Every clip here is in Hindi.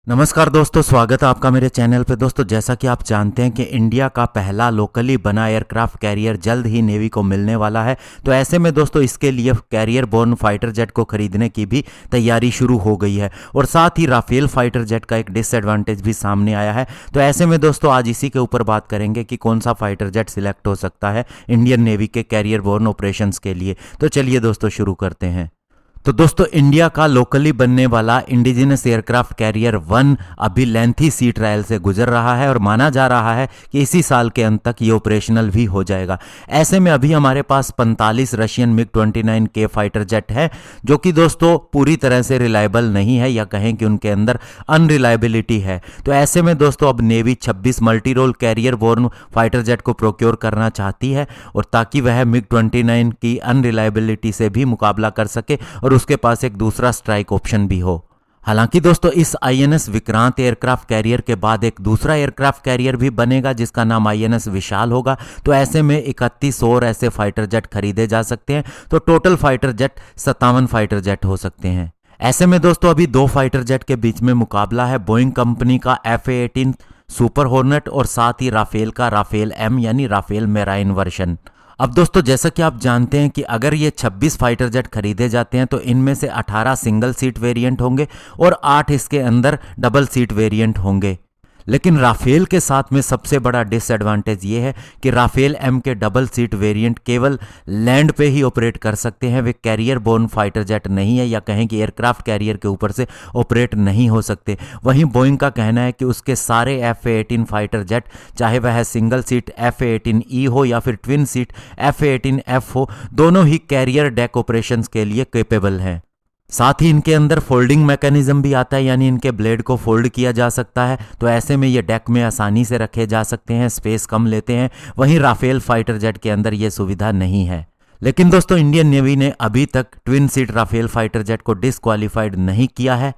नमस्कार दोस्तों, स्वागत है आपका मेरे चैनल पे। दोस्तों, जैसा कि आप जानते हैं कि इंडिया का पहला लोकली बना एयरक्राफ्ट कैरियर जल्द ही नेवी को मिलने वाला है। तो ऐसे में दोस्तों इसके लिए कैरियर बोर्न फाइटर जेट को खरीदने की भी तैयारी शुरू हो गई है और साथ ही राफेल फाइटर जेट का एक डिसएडवांटेज भी सामने आया है। तो ऐसे में दोस्तों आज इसी के ऊपर बात करेंगे कि कौन सा फाइटर जेट सिलेक्ट हो सकता है इंडियन नेवी के कैरियर बोर्न ऑपरेशंस के लिए। तो चलिए दोस्तों शुरू करते हैं। तो दोस्तों इंडिया का लोकली बनने वाला इंडिजिनस एयरक्राफ्ट कैरियर 1 अभी लेंथी सी ट्रायल से गुजर रहा है और माना जा रहा है कि इसी साल के अंत तक ये ऑपरेशनल भी हो जाएगा। ऐसे में अभी हमारे पास 45 Russian MiG 29K fighter jet है जो कि दोस्तों पूरी तरह से रिलायबल नहीं है, या कहें कि उनके अंदर अनरिलायबिलिटी है। तो ऐसे में दोस्तों अब navy 26 multi role carrier borne fighter jet को प्रोक्योर करना चाहती है और ताकि वह मिग 29 की अनरिलायबिलिटी से भी मुकाबला कर सके और उसके पास एक दूसरा स्ट्राइक ऑप्शन भी हो। हालांकि दोस्तों इस आईएनएस विक्रांत एयरक्राफ्ट कैरियर के बाद एक दूसरा एयरक्राफ्ट कैरियर भी बनेगा जिसका नाम आईएनएस विशाल होगा। तो ऐसे में 31 और ऐसे फाइटर जेट खरीदे जा सकते हैं। तो total fighter jet 57 fighter jet हो सकते हैं। ऐसे में दोस्तों अभी दो फाइटर जेट के बीच में मुकाबला है, बोइंग कंपनी का FA-18 सुपर हॉर्नेट और साथ ही राफेल का राफेल M यानी राफेल मेराइन वर्जन। अब दोस्तों जैसा कि आप जानते हैं कि अगर ये 26 फाइटर जेट खरीदे जाते हैं तो इनमें से 18 सिंगल सीट वेरिएंट होंगे और 8 इसके अंदर डबल सीट वेरिएंट होंगे। लेकिन राफेल के साथ में सबसे बड़ा डिसएडवांटेज ये है कि राफेल M के डबल सीट वेरिएंट केवल लैंड पे ही ऑपरेट कर सकते हैं। वे कैरियर बोर्न फाइटर जेट नहीं है, या कहें कि एयरक्राफ्ट कैरियर के ऊपर से ऑपरेट नहीं हो सकते। वहीं बोइंग का कहना है कि उसके सारे FA-18 फाइटर जेट, चाहे वह सिंगल सीट FA-18E हो या फिर ट्विन सीट FA-18F हो, दोनों ही कैरियर डेक ऑपरेशंस के लिए कैपेबल हैं। साथ ही इनके अंदर फोल्डिंग मैकेनिज्म भी आता है, यानी इनके ब्लेड को फोल्ड किया जा सकता है। तो ऐसे में ये डेक में आसानी से रखे जा सकते हैं, स्पेस कम लेते हैं। वहीं राफेल फाइटर जेट के अंदर ये सुविधा नहीं है। लेकिन दोस्तों इंडियन नेवी ने अभी तक twin seat Rafale fighter jet को डिस्क्वालीफाइड नहीं किया है।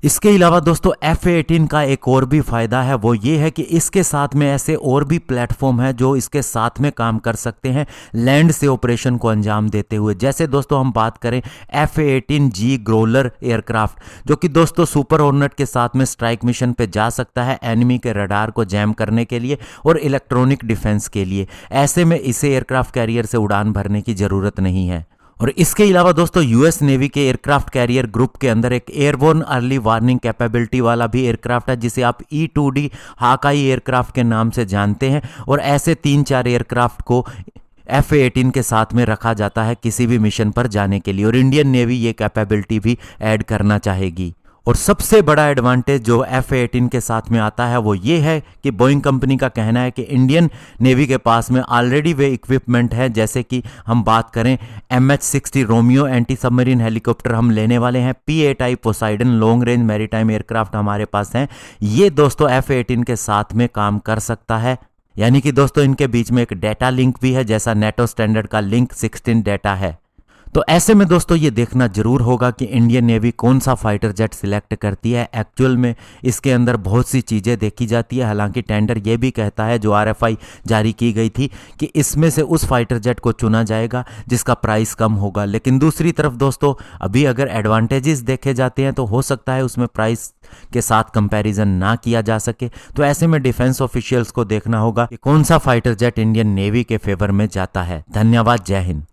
इसके अलावा दोस्तों FA-18 का एक और भी फायदा है, वो ये है कि इसके साथ में ऐसे और भी प्लेटफॉर्म है जो इसके साथ में काम कर सकते हैं लैंड से ऑपरेशन को अंजाम देते हुए। जैसे दोस्तों हम बात करें FA-18G ग्रोलर एयरक्राफ्ट, जो कि दोस्तों सुपर हॉर्नेट के साथ में स्ट्राइक मिशन पे जा सकता है एनिमी के रडार को जैम करने के लिए और इलेक्ट्रॉनिक डिफेंस के लिए। ऐसे में इसे एयरक्राफ्ट कैरियर से उड़ान भरने की जरूरत नहीं है। और इसके अलावा दोस्तों यूएस नेवी के एयरक्राफ्ट कैरियर ग्रुप के अंदर एक एयरबोर्न अर्ली वार्निंग कैपेबिलिटी वाला भी एयरक्राफ्ट है जिसे आप E-2D हाकाई एयरक्राफ्ट के नाम से जानते हैं। और ऐसे 3-4 एयरक्राफ्ट को FA-18 के साथ में रखा जाता है किसी भी मिशन पर जाने के लिए, और इंडियन नेवी ये कैपेबिलिटी भी ऐड करना चाहेगी। और सबसे बड़ा एडवांटेज जो FA-18 के साथ में आता है वो ये है कि बोइंग कंपनी का कहना है कि इंडियन नेवी के पास में ऑलरेडी वे इक्विपमेंट है। जैसे कि हम बात करें MH-60 Romeo anti submarine helicopter हम लेने वाले हैं, PA type Poseidon long range maritime aircraft हमारे पास हैं। ये दोस्तों FA-18 के साथ में काम कर सकता है, यानी कि दोस्तों इनके बीच में एक डेटा लिंक भी है जैसा नेटो स्टैंडर्ड का लिंक 16 डेटा है। तो ऐसे में दोस्तों ये देखना जरूर होगा कि इंडियन नेवी कौन सा फाइटर जेट सिलेक्ट करती है। एक्चुअल में इसके अंदर बहुत सी चीज़ें देखी जाती है। हालांकि टेंडर ये भी कहता है, जो RFI जारी की गई थी, कि इसमें से उस फाइटर जेट को चुना जाएगा जिसका प्राइस कम होगा। लेकिन दूसरी तरफ दोस्तों अभी अगर एडवांटेजेस देखे जाते हैं तो हो सकता है उसमें प्राइस के साथ कंपैरिजन ना किया जा सके। तो ऐसे में डिफेंस ऑफिशियल्स को देखना होगा कि कौन सा फाइटर जेट इंडियन नेवी के फेवर में जाता है। धन्यवाद, जय हिंद।